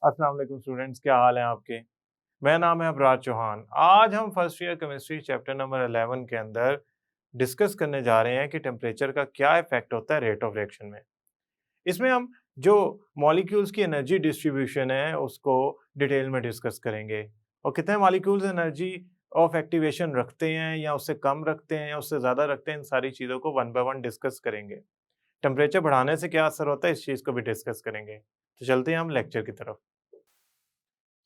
अस्सलाम वालेकुम स्टूडेंट्स, क्या हाल है आपके। मेरा नाम है अबरार चौहान। आज हम first year chemistry chapter number 11 के अंदर डिस्कस करने जा रहे हैं कि टेम्परेचर का क्या इफेक्ट होता है रेट ऑफ रिएक्शन में। इसमें हम जो मॉलिक्यूल्स की एनर्जी डिस्ट्रीब्यूशन है उसको डिटेल में डिस्कस करेंगे और कितने मॉलिक्यूल्स एनर्जी ऑफ एक्टिवेशन रखते हैं या उससे कम रखते हैं या उससे ज़्यादा रखते हैं, इन सारी चीज़ों को वन बाय वन डिस्कस करेंगे। टेम्परेचर बढ़ाने से क्या असर होता है, इस चीज़ को भी डिस्कस करेंगे। तो चलते हैं हम लेक्चर की तरफ।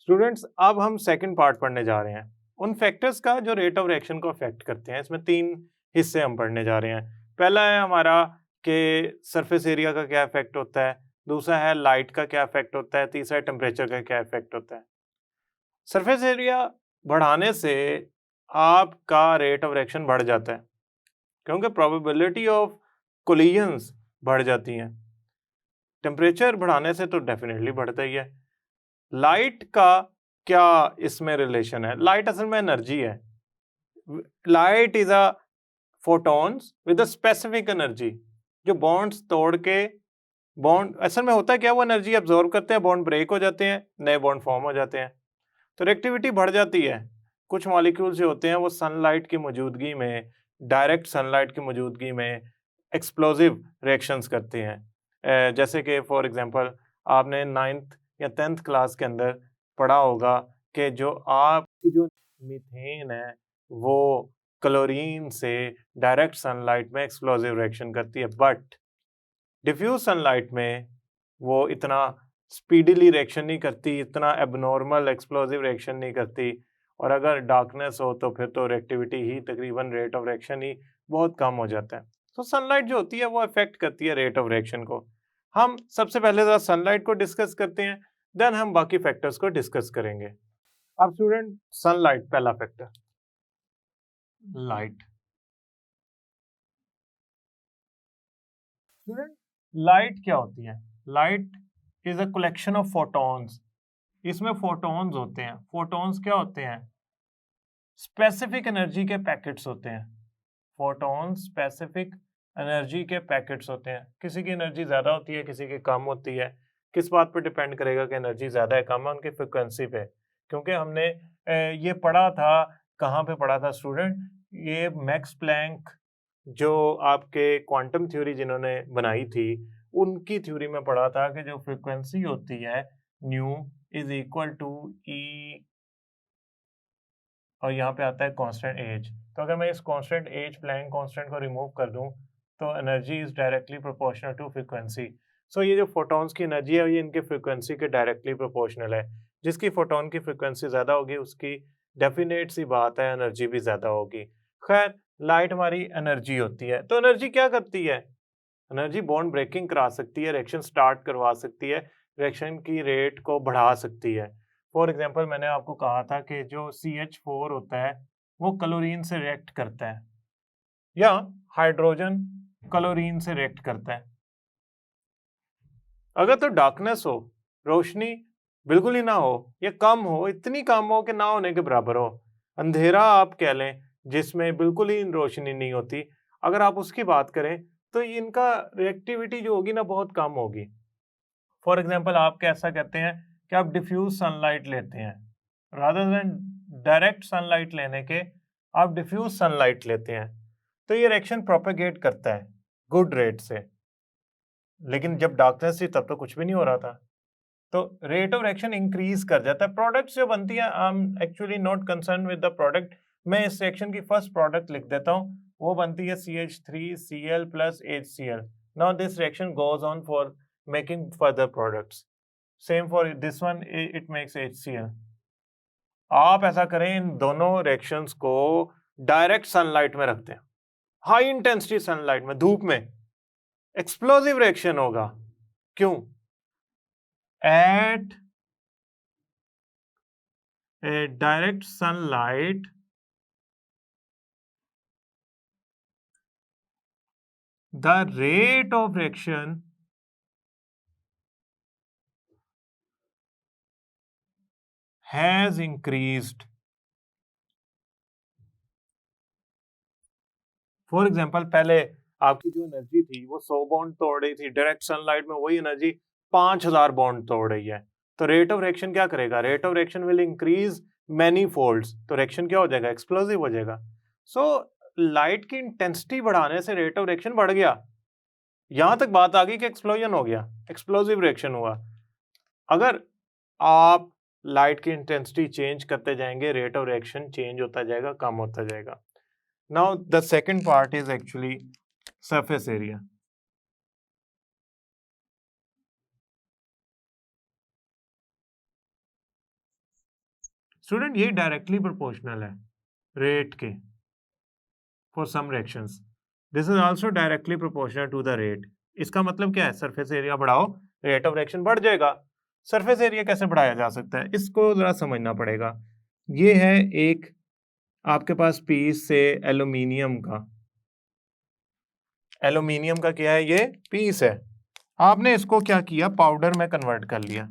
स्टूडेंट्स, अब हम सेकंड पार्ट पढ़ने जा रहे हैं उन फैक्टर्स का जो रेट ऑफ रिएक्शन को अफेक्ट करते हैं। इसमें तीन हिस्से हम पढ़ने जा रहे हैं। पहला है हमारा कि सरफेस एरिया का क्या इफेक्ट होता है, दूसरा है लाइट का क्या इफेक्ट होता है, तीसरा है टेम्परेचर का क्या इफेक्ट होता है। सरफेस एरिया बढ़ाने से आपका रेट ऑफ रिएक्शन बढ़ जाता है क्योंकि प्रोबेबिलिटी ऑफ कोलिजन्स बढ़ जाती हैं। टेम्परेचर बढ़ाने से तो डेफिनेटली बढ़ता ही है। लाइट का क्या इसमें रिलेशन है? लाइट असल में एनर्जी है। Light is a photons with a specific energy जो बॉन्ड्स तोड़ के बॉन्ड असल में होता है क्या, वो एनर्जी एब्जॉर्ब करते हैं, बॉन्ड ब्रेक हो जाते हैं, नए बॉन्ड फॉर्म हो जाते हैं, तो रिएक्टिविटी बढ़ जाती है। कुछ मॉलिक्यूल्स जो होते हैं वो सनलाइट की मौजूदगी में, डायरेक्ट सनलाइट की मौजूदगी में एक्सप्लोजिव रिएक्शंस करते हैं। जैसे कि फॉर एग्जांपल आपने 9th या 10th क्लास के अंदर पढ़ा होगा कि जो आपकी जो मीथेन है वो क्लोरीन से डायरेक्ट सनलाइट में एक्सप्लोजिव रिएक्शन करती है, बट डिफ्यूज सनलाइट में वो इतना स्पीडीली रिएक्शन नहीं करती, इतना एबनॉर्मल एक्सप्लोजिव रिएक्शन नहीं करती। और अगर डार्कनेस हो तो फिर तो रिएक्टिविटी ही तकरीबन रेट ऑफ रिएक्शन ही बहुत कम हो जाता है। तो सनलाइट जो होती है वो अफेक्ट करती है रेट ऑफ रिएक्शन को। हम सबसे पहले जरा सनलाइट को डिस्कस करते हैं, देन हम बाकी फैक्टर्स को डिस्कस करेंगे। अब स्टूडेंट, सनलाइट पहला फैक्टर, लाइट। स्टूडेंट, लाइट क्या होती है? Light is a collection of photons. इसमें फोटॉन्स होते हैं। फोटॉन्स क्या होते हैं? स्पेसिफिक एनर्जी के पैकेट्स होते हैं। फोटॉन्स स्पेसिफिक एनर्जी के पैकेट्स होते हैं। किसी की एनर्जी ज़्यादा होती है, किसी की कम होती है। किस बात पर डिपेंड करेगा कि एनर्जी ज़्यादा है कम है? उनकी फ्रिक्वेंसी पे। क्योंकि हमने ये पढ़ा था, कहाँ पे पढ़ा था स्टूडेंट? ये मैक्स प्लैंक जो आपके क्वांटम थ्योरी जिन्होंने बनाई थी, उनकी थ्योरी में पढ़ा था कि जो फ्रिक्वेंसी होती है न्यू इज इक्वल टू ई, और यहाँ पे आता है कांस्टेंट एज। तो अगर मैं इस कांस्टेंट एज, प्लैंक कांस्टेंट को रिमूव कर दूं तो energy is directly proportional to frequency. So ये जो फोटॉन्स की एनर्जी है ये इनके फ्रीक्वेंसी के डायरेक्टली प्रोपोर्शनल है। जिसकी फोटॉन की फ्रीक्वेंसी ज़्यादा होगी उसकी डेफिनेट सी बात है एनर्जी भी ज़्यादा होगी। खैर, लाइट हमारी एनर्जी होती है। तो एनर्जी क्या करती है? एनर्जी बॉन्ड ब्रेकिंग करा सकती है, रिएक्शन स्टार्ट करवा सकती है, रिएक्शन की रेट को बढ़ा सकती है। फॉर एग्जांपल, मैंने आपको कहा था कि जो CH4 होता है वो क्लोरीन से रिएक्ट करता है या हाइड्रोजन क्लोरीन से रिएक्ट करता है। अगर तो डार्कनेस हो, रोशनी बिल्कुल ही ना हो या कम हो, इतनी कम हो कि ना होने के बराबर हो, अंधेरा आप कह लें जिसमें बिल्कुल ही रोशनी नहीं होती, अगर आप उसकी बात करें तो इनका रिएक्टिविटी जो होगी ना बहुत कम होगी। फॉर एग्जाम्पल, आप कैसा कहते हैं कि आप डिफ्यूज सनलाइट लेते हैं, रादर देन डायरेक्ट सनलाइट लेने के आप डिफ्यूज सनलाइट लेते हैं, तो ये रिएक्शन प्रोपेगेट करता है गुड रेट से। लेकिन जब डार्कनेस थी तब तो कुछ भी नहीं हो रहा था, तो रेट ऑफ रिएक्शन इंक्रीज कर जाता है। प्रोडक्ट्स जो बनती है, I am actually not concern with the product. मैं इस रिएक्शन की फर्स्ट प्रोडक्ट लिख देता हूँ, वो बनती है CH3Cl plus HCl। Now this reaction goes on for making further products. Same for this one, it makes HCl। आप ऐसा करें, इन दोनों रिएक्शंस को डायरेक्ट सनलाइट में रखते हैं, हाई इंटेंसिटी सनलाइट में, धूप में, एक्सप्लोसिव रिएक्शन होगा। क्यों? At a direct sunlight the rate of reaction has increased। For example, पहले आपकी जो एनर्जी थी वो 100 बॉन्ड तोड़ रही थी, डायरेक्ट सनलाइट में वही एनर्जी 5000 बॉन्ड तोड़ रही है। तो रेट ऑफ रिएक्शन क्या करेगा, rate of reaction will increase many folds, तो रिएक्शन क्या हो जाएगा, एक्सप्लोसिव हो जाएगा। सो लाइट की इंटेंसिटी बढ़ाने से रेट ऑफ रिएक्शन बढ़ गया, यहां तक बात आ गई कि एक्सप्लोजन हो गया, एक्सप्लोसिव रिएक्शन हुआ। अगर आप लाइट की इंटेंसिटी चेंज करते जाएंगे, रेट ऑफ रिएक्शन चेंज होता जाएगा, कम होता जाएगा। Now the second part is actually surface area. Student ये डायरेक्टली प्रोपोर्शनल है रेट के for some reactions, this is also directly proportional to the rate. इसका मतलब क्या है, सरफेस एरिया बढ़ाओ रेट ऑफ रिएक्शन बढ़ जाएगा। सरफेस एरिया कैसे बढ़ाया जा सकता है, इसको जरा समझना पड़ेगा। ये है एक आपके पास पीस से एल्यूमिनियम का, एल्यूमिनियम का क्या है, ये पीस है। आपने इसको क्या किया, पाउडर में कन्वर्ट कर लिया,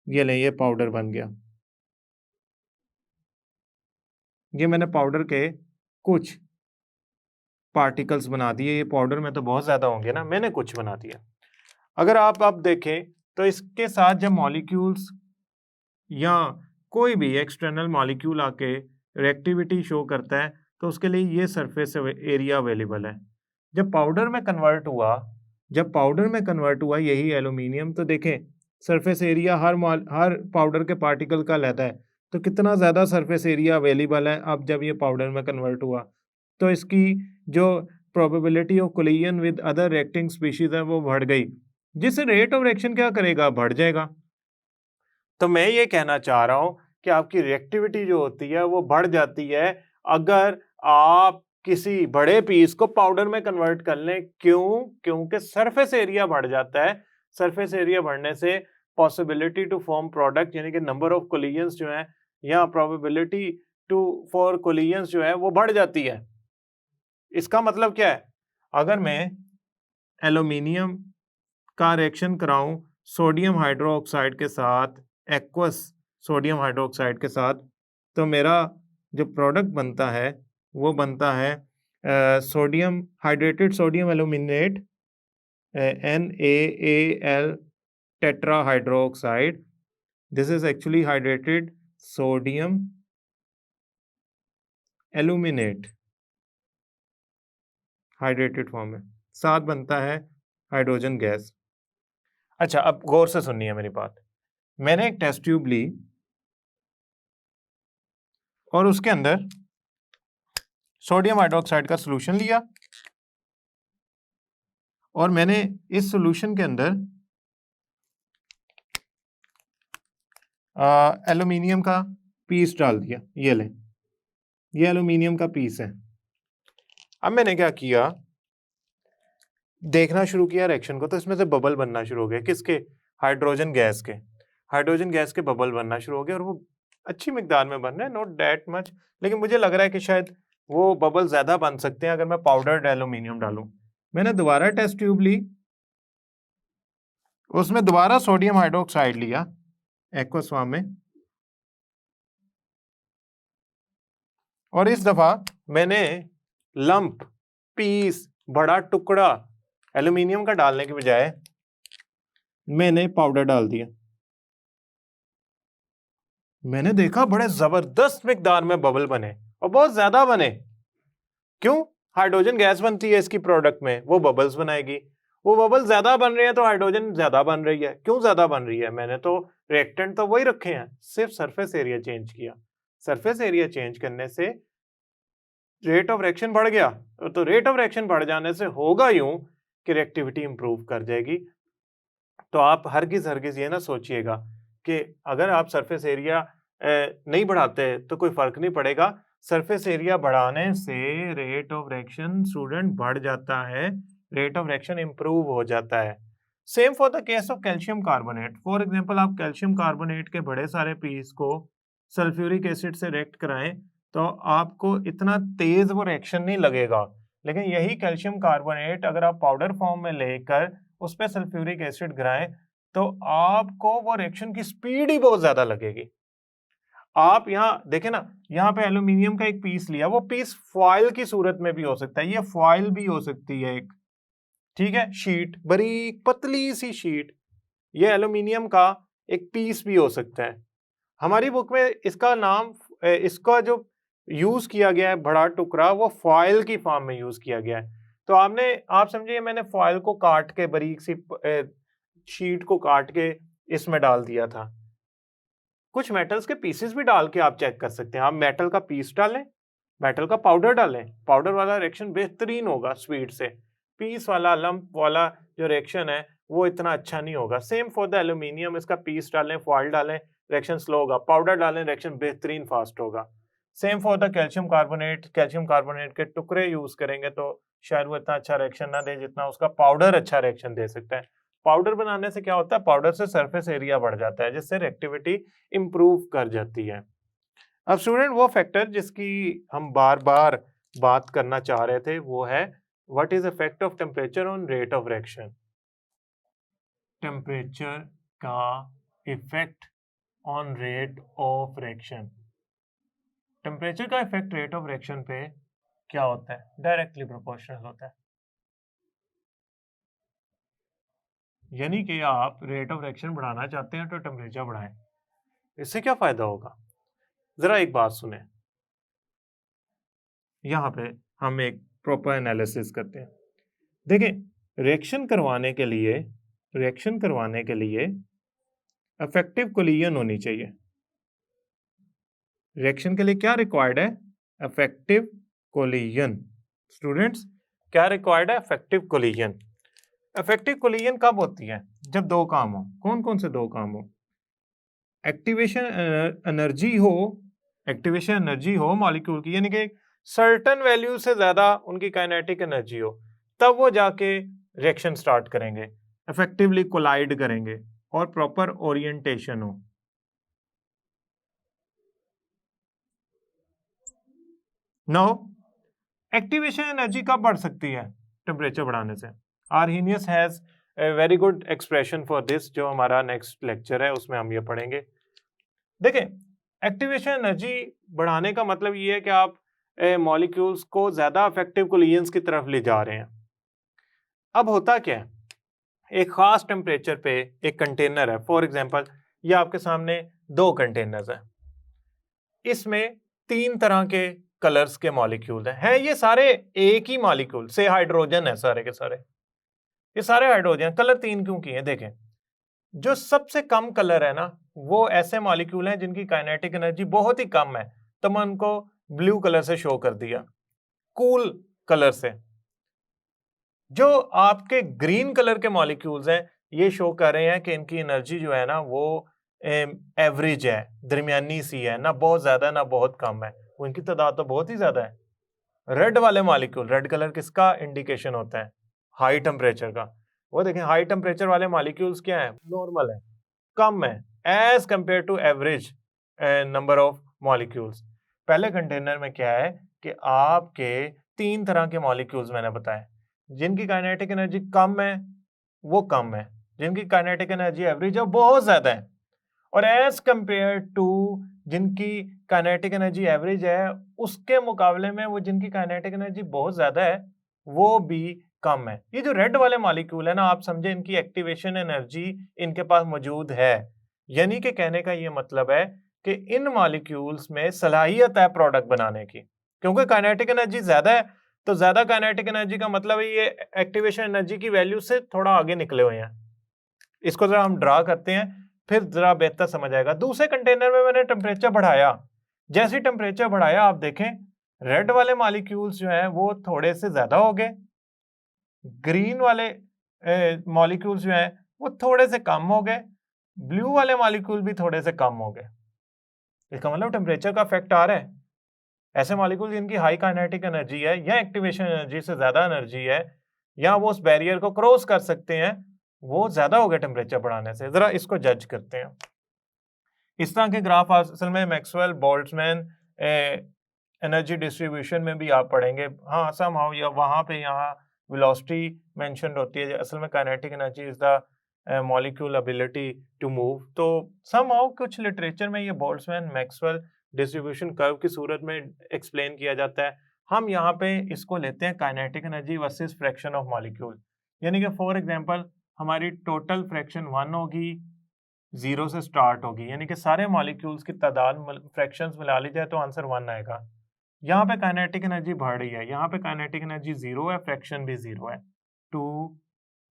ये ले ये पाउडर बन गया। ये मैंने पाउडर के कुछ पार्टिकल्स बना दिए, ये पाउडर में तो बहुत ज्यादा होंगे ना, मैंने कुछ बना दिया। अगर आप देखें तो इसके साथ जब मॉलिक्यूल्स या कोई भी एक्सटर्नल मॉलिक्यूल आके रिएक्टिविटी शो करता है तो उसके लिए ये सरफेस एरिया अवेलेबल है। जब पाउडर में कन्वर्ट हुआ, जब पाउडर में कन्वर्ट हुआ यही एल्यूमिनियम, तो देखें सरफेस एरिया हर पाउडर के पार्टिकल का लेता है, तो कितना ज़्यादा सरफेस एरिया अवेलेबल है। अब जब ये पाउडर में कन्वर्ट हुआ तो इसकी जो probability of collision with other reacting species है वो बढ़ गई, जिससे रेट ऑफ रिएक्शन क्या करेगा, बढ़ जाएगा। तो मैं ये कहना चाह रहा हूं कि आपकी रिएक्टिविटी जो होती है वो बढ़ जाती है अगर आप किसी बड़े पीस को पाउडर में कन्वर्ट कर लें। क्यों? क्योंकि सरफेस एरिया बढ़ जाता है। सरफेस एरिया बढ़ने से पॉसिबिलिटी टू फॉर्म प्रोडक्ट यानी कि नंबर ऑफ कोलिजन्स जो है या प्रोबेबिलिटी टू फॉर कोलिजन्स जो है वो बढ़ जाती है। इसका मतलब क्या है, अगर मैं एल्यूमिनियम का रिएक्शन कराऊं सोडियम हाइड्रोक्साइड के साथ, एक्वस सोडियम हाइड्रोक्साइड के साथ, तो मेरा जो प्रोडक्ट बनता है वो बनता है sodium hydrated sodium aluminate NaAl tetra hydroxide. This is actually hydrated sodium aluminate hydrated form में, साथ बनता है हाइड्रोजन गैस। अच्छा, अब गौर से सुनिए मेरी बात। मैंने एक टेस्ट ट्यूब ली और उसके अंदर सोडियम हाइड्रोक्साइड का सॉल्यूशन लिया और मैंने इस सॉल्यूशन के अंदर एल्यूमिनियम का पीस डाल दिया। ये लें, ये एल्यूमिनियम का पीस है। अब मैंने क्या किया, देखना शुरू किया रिएक्शन को, तो इसमें से बबल बनना शुरू हो गए। किसके? हाइड्रोजन गैस के। हाइड्रोजन गैस के बबल बनना शुरू हो गए और वो अच्छी मिकदार में बन रहे हैं, नॉट दैट मच, लेकिन मुझे लग रहा है कि शायद वो बबल ज्यादा बन सकते हैं अगर मैं पाउडर्ड एल्यूमिनियम डालूं। मैंने दोबारा टेस्ट ट्यूब ली, उसमें दोबारा सोडियम हाइड्रोक्साइड लिया एक्वस फॉर्म में, और इस दफा मैंने लंप, पीस, बड़ा टुकड़ा एल्यूमिनियम का डालने के बजाय मैंने पाउडर डाल दिया। मैंने देखा बड़े जबरदस्त मिकदार में बबल बने और बहुत ज्यादा बने। क्यों? हाइड्रोजन गैस बनती है इसकी प्रोडक्ट में, वो बबल्स बनाएगी। वो बबल ज्यादा बन रहे हैं तो हाइड्रोजन ज्यादा बन रही है। क्यों ज्यादा बन रही है? मैंने तो रिएक्टेंट तो वही रखे हैं, सिर्फ सरफेस एरिया चेंज किया। सरफेस एरिया चेंज करने से रेट ऑफ रिएक्शन बढ़ गया, तो रेट ऑफ रिएक्शन बढ़ जाने से होगा यूं कि रिएक्टिविटी इंप्रूव कर जाएगी। तो आप हरगिज ये ना सोचिएगा कि अगर आप सरफेस एरिया नहीं बढ़ाते तो कोई फर्क नहीं पड़ेगा। सरफेस एरिया बढ़ाने से रेट ऑफ रिएक्शन स्टूडेंट बढ़ जाता है, रेट ऑफ रिएक्शन इंप्रूव हो जाता है। Same for the case of calcium carbonate. For example, आप कैल्शियम कार्बोनेट के बड़े सारे पीस को सल्फ्यूरिक एसिड से रिएक्ट कराएं तो आपको इतना तेज वो रिएक्शन नहीं लगेगा, लेकिन यही कैल्शियम कार्बोनेट अगर आप पाउडर फॉर्म में लेकर उस पर सल्फ्यूरिक एसिड गिराएं तो आपको वो रिएक्शन की स्पीड ही बहुत ज्यादा लगेगी। आप यहाँ देखें ना, यहाँ पे एल्यूमिनियम का एक पीस लिया, वो पीस फॉइल की सूरत में भी हो सकता है, ये फॉइल भी हो सकती है एक, ठीक है, शीट, बारीक पतली सी शीट, ये एल्यूमिनियम का एक पीस भी हो सकता है। हमारी बुक में इसका नाम इसका जो यूज किया गया है बड़ा टुकड़ा वो फॉयल की फॉर्म में यूज किया गया है। तो आप समझिए मैंने फॉयल को काट के बारीक सी शीट को काट के इसमें डाल दिया था। कुछ मेटल्स के पीसेस भी डाल के आप चेक कर सकते हैं। आप मेटल का पीस डालें, मेटल का पाउडर डालें, पाउडर वाला रिएक्शन बेहतरीन होगा स्पीड से। पीस वाला लंप वाला जो रिएक्शन है वो इतना अच्छा नहीं होगा। सेम फॉर द एल्यूमिनियम, इसका पीस डालें, फॉयल डालें, रिएक्शन स्लो होगा, पाउडर डालें, रिएक्शन बेहतरीन फास्ट होगा। Same for the calcium carbonate के टुकड़े यूज करेंगे तो शायद वो इतना अच्छा रिएक्शन ना दे जितना उसका पाउडर अच्छा रिएक्शन दे सकता है। पाउडर बनाने से क्या होता है, पाउडर से सरफेस एरिया बढ़ जाता है जिससे रिएक्टिविटी इंप्रूव कर जाती है। अब स्टूडेंट वो फैक्टर जिसकी हम बार बार बात करना चाह रहे थे वो है what is effect of temperature on rate of reaction. Temperature का effect on rate of reaction. Temperature का इफेक्ट रेट ऑफ रिएक्शन पे क्या होता है, डायरेक्टली प्रोपोर्शनल होता है। यानी कि आप रेट ऑफ रिएक्शन बढ़ाना चाहते हैं तो टेम्परेचर बढ़ाएं। इससे क्या फायदा होगा, जरा एक बात सुने। यहाँ पे हम एक प्रॉपर एनालिसिस करते हैं। देखिए रिएक्शन करवाने के लिए इफेक्टिव कोलिजन होनी चाहिए। रिएक्शन के लिए क्या रिक्वायर्ड है, इफेक्टिव कोलिजन। स्टूडेंट्स क्या रिक्वायर्ड है, इफेक्टिव कोलिजन। इफेक्टिव कोलिजन कब होती है, जब दो काम हो। कौन कौन से दो काम हो, एक्टिवेशन एनर्जी हो मॉलिक्यूल की, यानी कि सर्टेन वैल्यू से ज्यादा उनकी काइनेटिक एनर्जी हो, तब वो जाके रिएक्शन स्टार्ट करेंगे, इफेक्टिवली कोलाइड करेंगे और प्रॉपर ओरिएंटेशन हो। नो, एक्टिवेशन एनर्जी कब बढ़ सकती है, टेम्परेचर बढ़ाने से। Arrhenius has a very good expression for this, जो हमारा नेक्स्ट लेक्चर है उसमें हम ये पढ़ेंगे। देखिए एक्टिवेशन एनर्जी बढ़ाने का मतलब ये है कि आप मॉलिक्यूल्स को ज्यादा इफेक्टिव कोलिजन्स की तरफ ले जा रहे हैं। अब होता क्या है, एक खास टेम्परेचर पे एक कंटेनर है, फॉर एग्जांपल ये आपके सामने दो कंटेनर्स हैं, इसमें तीन तरह के कलर्स के मॉलिक्यूल हैं, ये सारे एक ही मॉलिक्यूल से हाइड्रोजन है, सारे के सारे ये सारे हाइड्रोजन। कलर तीन क्यों किए, देखें जो सबसे कम कलर है ना वो ऐसे मॉलिक्यूल हैं जिनकी काइनेटिक एनर्जी बहुत ही कम है, तो मैं उनको ब्लू कलर से शो कर दिया, कूल कलर से। जो आपके ग्रीन कलर के मॉलिक्यूल्स हैं ये शो कर रहे हैं कि इनकी एनर्जी जो है ना वो एवरेज है, दरमियानी सी है, ना बहुत ज्यादा ना बहुत कम है, वो इनकी तादाद तो बहुत ही ज्यादा है। रेड वाले मॉलिक्यूल, रेड कलर किसका इंडिकेशन होता है, हाई टेम्परेचर का। वो देखें हाई टेम्परेचर वाले मॉलिक्यूल्स क्या है, नॉर्मल है, कम है as compare to average number of molecules. पहले कंटेनर में क्या है कि आपके तीन तरह के मॉलिक्यूल्स मैंने बताए, जिनकी काइनेटिक एनर्जी कम है वो कम है, जिनकी काइनेटिक एनर्जी एवरेज है बहुत ज्यादा है, और एज कंपेयर टू जिनकी काइनेटिक एनर्जी एवरेज है उसके मुकाबले में वो जिनकी काइनेटिक एनर्जी बहुत ज्यादा है वो भी कम है। ये जो रेड वाले मॉलिक्यूल है ना, आप समझे इनकी एक्टिवेशन एनर्जी इनके पास मौजूद है, यानी कि कहने का ये मतलब है कि इन मॉलिक्यूल्स में सलाहियत है प्रोडक्ट बनाने की, क्योंकि काइनेटिक एनर्जी ज्यादा है, तो ज्यादा काइनेटिक एनर्जी का मतलब है ये एक्टिवेशन एनर्जी की वैल्यू से थोड़ा आगे निकले हुए हैं। इसको जरा हम ड्रा करते हैं फिर जरा बेहतर समझ आएगा। दूसरे कंटेनर में मैंने टेम्परेचर बढ़ाया, जैसे टेम्परेचर बढ़ाया आप देखें रेड वाले मॉलिक्यूल्स जो हैं वो थोड़े से ज्यादा हो गए, ग्रीन वाले मॉलिक्यूल्स जो हैं वो थोड़े से कम हो गए, ब्लू वाले मॉलिक्यूल भी थोड़े से कम हो गए। इसका मतलब टेम्परेचर का इफेक्ट आ रहा है। ऐसे मॉलिक्यूल जिनकी हाई काइनेटिक एनर्जी है या एक्टिवेशन एनर्जी से ज्यादा एनर्जी है या वो उस बैरियर को क्रॉस कर सकते हैं, वो ज्यादा हो गए टेम्परेचर बढ़ाने से। जरा इसको जज करते हैं। इस तरह के ग्राफ असल में मैक्सवेल बोल्ट्जमैन एनर्जी डिस्ट्रीब्यूशन में भी आप पढ़ेंगे। हाँ समहाउ या वहाँ पे यहाँ वेलोसिटी मेंशन्ड होती है, असल में kinetic energy is the molecule ability to move. तो समहाउ कुछ लिटरेचर में ये बोल्ट्जमैन मैक्सवेल डिस्ट्रीब्यूशन कर्व की सूरत में एक्सप्लेन किया जाता है। हम यहाँ पे इसको लेते हैं kinetic energy versus fraction of molecule, यानी कि फॉर एग्जांपल हमारी टोटल फ्रैक्शन 1 होगी, 0 से स्टार्ट होगी, यानी कि सारे मॉलिक्यूल्स की तादाद फ्रैक्शंस मिला ली जाए तो आंसर 1 आएगा। यहाँ पे काइनेटिक एनर्जी बढ़ रही है, यहाँ पे काइनेटिक एनर्जी 0 है, फ्रैक्शन भी 0 है। 2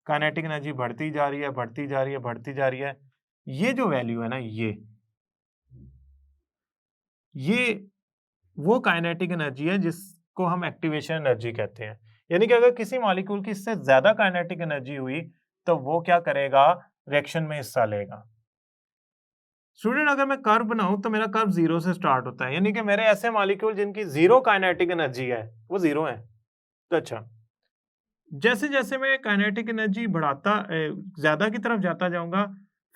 काइनेटिक एनर्जी बढ़ती जा रही है, बढ़ती जा रही है, बढ़ती जा रही है। ये जो वैल्यू है ना, ये वो काइनेटिक एनर्जी है जिसको हम एक्टिवेशन एनर्जी कहते हैं। यानी कि अगर किसी मॉलिक्यूल की इससे ज्यादा काइनेटिक एनर्जी हुई तो वो क्या करेगा, रिएक्शन में हिस्सा लेगा। स्टूडेंट, अगर मैं कर्व बनाऊं तो मेरा कर्व 0 से स्टार्ट होता है, यानी कि मेरे ऐसे मॉलिक्यूल जिनकी 0 काइनेटिक एनर्जी है वो 0 है। तो अच्छा, जैसे जैसे मैं काइनेटिक एनर्जी ज्यादा की तरफ जाता जाऊंगा,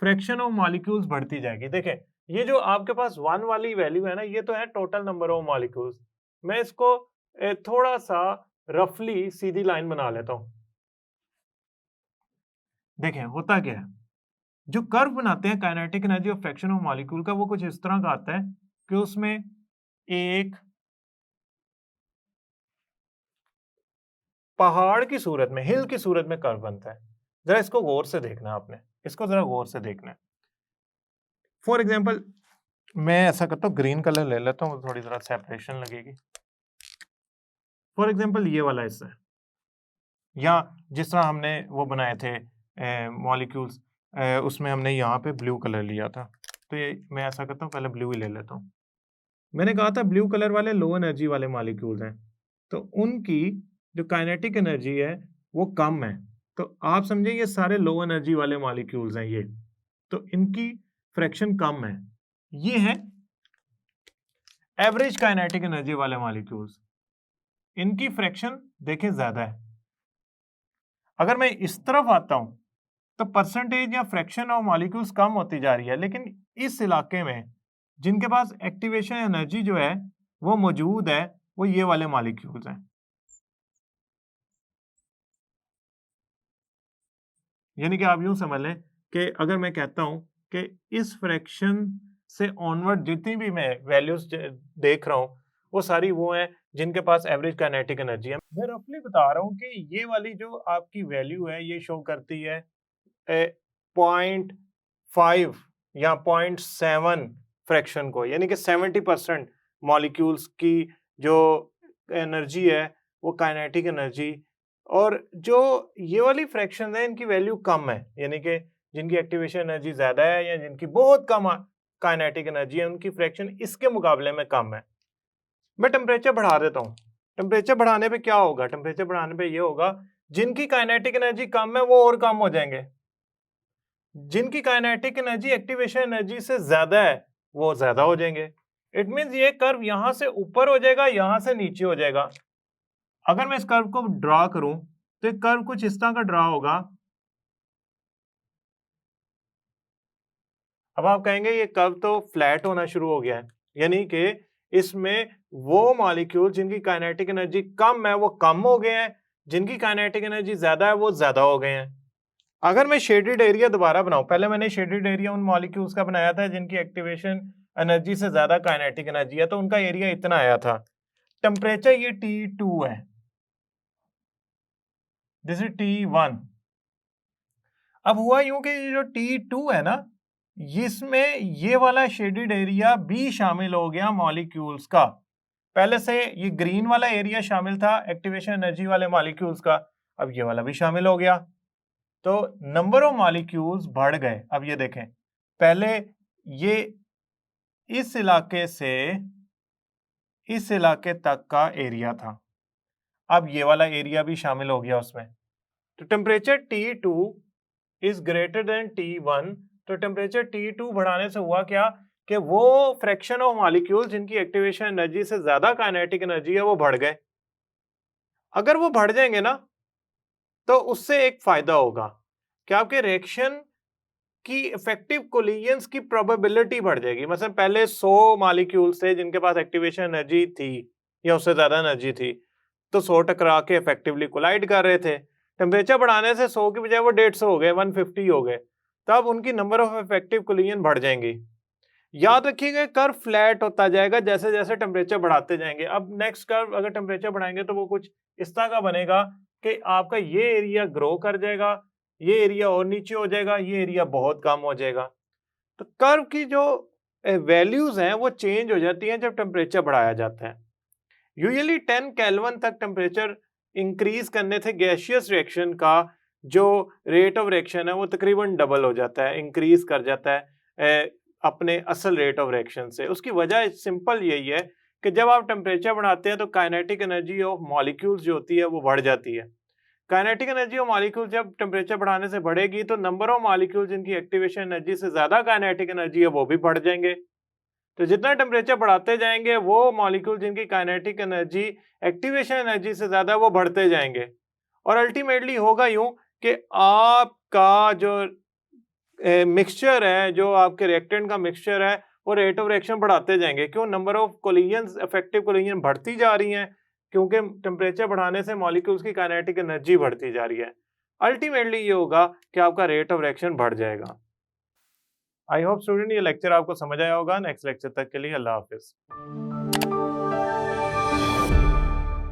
फ्रैक्शन ऑफ मॉलिक्यूल्स बढ़ती जाएगी। देखें, ये जो आपके पास 1 वाली वैल्यू है ना, ये तो है टोटल नंबर ऑफ मॉलिक्यूल्स। मैं इसको थोड़ा सा रफली सीधी लाइन बना लेता हूं। देखें होता क्या है, जो कर्व बनाते हैं काइनेटिक एनर्जी और फ्रैक्शन ऑफ मॉलिक्यूल का, वो कुछ इस तरह का आता है कि उसमें एक पहाड़ की सूरत में, हिल की सूरत में कर्व बनता है। जरा इसको गौर से देखना, आपने इसको जरा गौर से देखना है। फॉर एग्जाम्पल, मैं ऐसा करता हूँ, ग्रीन कलर ले लेता हूँ, थोड़ी जरा सेपरेशन लगेगी। फॉर एग्जाम्पल ये वाला हिस्सा है, या जिस तरह हमने वो बनाए थे मॉलिक्यूल्स, उसमें हमने यहाँ पे ब्लू कलर लिया था। तो ये मैं ऐसा करता हूँ, पहले ब्लू ही ले लेता हूँ। मैंने कहा था ब्लू कलर वाले लो एनर्जी वाले मॉलिक्यूल्स हैं, तो उनकी जो काइनेटिक एनर्जी है वो कम है। तो आप समझे ये सारे लो एनर्जी वाले मॉलिक्यूल्स हैं ये, तो इनकी फ्रैक्शन कम है। ये है एवरेज काइनेटिक एनर्जी वाले मॉलिक्यूल्स, इनकी फ्रैक्शन देखें ज्यादा है। अगर मैं इस तरफ आता हूं तो परसेंटेज या फ्रैक्शन ऑफ मॉलिक्यूल्स कम होती जा रही है, लेकिन इस इलाके में जिनके पास एक्टिवेशन एनर्जी जो है वो मौजूद है, वो ये वाले मॉलिक्यूल्स हैं। यानी कि आप यूं समझ लें कि अगर मैं कहता हूं कि इस फ्रैक्शन से ऑनवर्ड जितनी भी मैं वैल्यूज देख रहा हूं, वो सारी वो हैं जिनके पास एवरेज काइनेटिक एनर्जी है। मैं रफली बता रहा हूं कि ये वाली जो आपकी वैल्यू है ये शो करती है 0.5 या 0.7 फ्रैक्शन को, यानी कि 70% मॉलिक्यूल्स की जो एनर्जी है वो काइनेटिक एनर्जी, और जो ये वाली फ्रैक्शन है इनकी वैल्यू कम है, यानी कि जिनकी एक्टिवेशन एनर्जी ज्यादा है या जिनकी बहुत कम काइनेटिक एनर्जी है, उनकी फ्रैक्शन इसके मुकाबले में कम है। मैं टेम्परेचर बढ़ा देता हूँ। टेम्परेचर बढ़ाने पे क्या होगा, टेम्परेचर बढ़ाने पे ये होगा, जिनकी काइनेटिक एनर्जी कम है वो और कम हो जाएंगे, जिनकी काइनेटिक एनर्जी एक्टिवेशन एनर्जी से ज्यादा है वो ज्यादा हो जाएंगे। इट मींस ये कर्व यहां से ऊपर हो जाएगा, यहां से नीचे हो जाएगा। अगर मैं इस कर्व को ड्रा करूं तो एक कर्व कुछ इस तरह का ड्रा होगा। अब आप कहेंगे ये कर्व तो फ्लैट होना शुरू हो गया है, यानी कि इसमें वो मॉलिक्यूल जिनकी काइनेटिक एनर्जी कम है वो कम हो गए हैं, जिनकी काइनेटिक एनर्जी ज्यादा है वो ज्यादा हो गए हैं। अगर मैं शेडेड एरिया दोबारा बनाऊं, पहले मैंने शेडेड एरिया उन मॉलिक्यूल्स का बनाया था जिनकी एक्टिवेशन एनर्जी से ज्यादा काइनेटिक एनर्जी है, तो उनका एरिया इतना आया था। टेम्परेचर ये T2 है, दिस इज T1। अब हुआ यूं कि ये जो T2 है ना, इसमें ये वाला शेडेड एरिया भी शामिल हो गया मॉलिक्यूल्स का। पहले से ये ग्रीन वाला एरिया शामिल था एक्टिवेशन एनर्जी वाले मॉलिक्यूल्स का, अब ये वाला भी शामिल हो गया, तो नंबर ऑफ मॉलिक्यूल्स बढ़ गए। अब ये देखें, पहले ये इस इलाके से इस इलाके तक का एरिया था, अब ये वाला एरिया भी शामिल हो गया उसमें। तो temperature T2 is greater than T1, तो टेम्परेचर T2 बढ़ाने से हुआ क्या कि वो फ्रैक्शन ऑफ मॉलिक्यूल जिनकी एक्टिवेशन एनर्जी से ज्यादा काइनेटिक एनर्जी है वो बढ़ गए। अगर वो बढ़ जाएंगे ना तो उससे एक फायदा होगा कि आपके रिएक्शन की इफेक्टिव कोलिजन्स की प्रोबेबिलिटी बढ़ जाएगी। मतलब पहले 100 मॉलिक्यूल्स थे जिनके पास एक्टिवेशन एनर्जी थी या उससे ज्यादा एनर्जी थी, तो 100 टकरा के इफेक्टिवली कोलाइड कर रहे थे। टेम्परेचर बढ़ाने से 100 की बजाय वो 150 हो गए, 150 हो गए, तब उनकी नंबर ऑफ इफेक्टिव कोलिजन बढ़ जाएंगी। याद रखिएगा कर्व फ्लैट होता जाएगा जैसे जैसे टेम्परेचर बढ़ाते जाएंगे। अब नेक्स्ट कर्व अगर टेम्परेचर बढ़ाएंगे तो वो कुछ इस तरह का बनेगा कि आपका ये एरिया ग्रो कर जाएगा, ये एरिया और नीचे हो जाएगा, ये एरिया बहुत कम हो जाएगा। तो कर्व की जो वैल्यूज हैं वो चेंज हो जाती हैं जब टेम्परेचर बढ़ाया जाता है। यूजुअली 10 केल्विन तक टेम्परेचर इंक्रीज करने से गैसियस रिएक्शन का जो रेट ऑफ रिएक्शन है वो तकरीबन डबल हो जाता है, इंक्रीज कर जाता है अपने असल रेट ऑफ रिएक्शन से। उसकी वजह सिंपल यही है कि जब आप टेम्परेचर बढ़ाते हैं तो काइनेटिक एनर्जी ऑफ मॉलिक्यूल्स जो होती है वो बढ़ जाती है। काइनेटिक एनर्जी ऑफ मॉलिक्यूल जब टेम्परेचर बढ़ाने से बढ़ेगी तो नंबर ऑफ मॉलिक्यूल जिनकी एक्टिवेशन एनर्जी से ज्यादा काइनेटिक एनर्जी है वो भी बढ़ जाएंगे। तो जितना टेम्परेचर बढ़ाते जाएंगे वो मॉलिक्यूल जिनकी काइनेटिक एनर्जी एक्टिवेशन एनर्जी से ज्यादा है वो बढ़ते जाएंगे। और अल्टीमेटली होगा यूं कि आपका जो मिक्सचर है, जो आपके रिएक्टेंट का मिक्सचर है, वो रेट ऑफ रिएक्शन बढ़ाते जाएंगे। क्यों? Number of collisions, effective collision बढ़ती जा रही हैं, क्योंकि टेम्परेचर बढ़ाने से मॉलिक्यूल्स की काइनेटिक एनर्जी बढ़ती जा रही है। अल्टीमेटली ये होगा कि आपका रेट ऑफ रिएक्शन बढ़ जाएगा। आई होप स्टूडेंट ये लेक्चर आपको समझ आया होगा। नेक्स्ट लेक्चर तक के लिए अल्लाह हाफिज।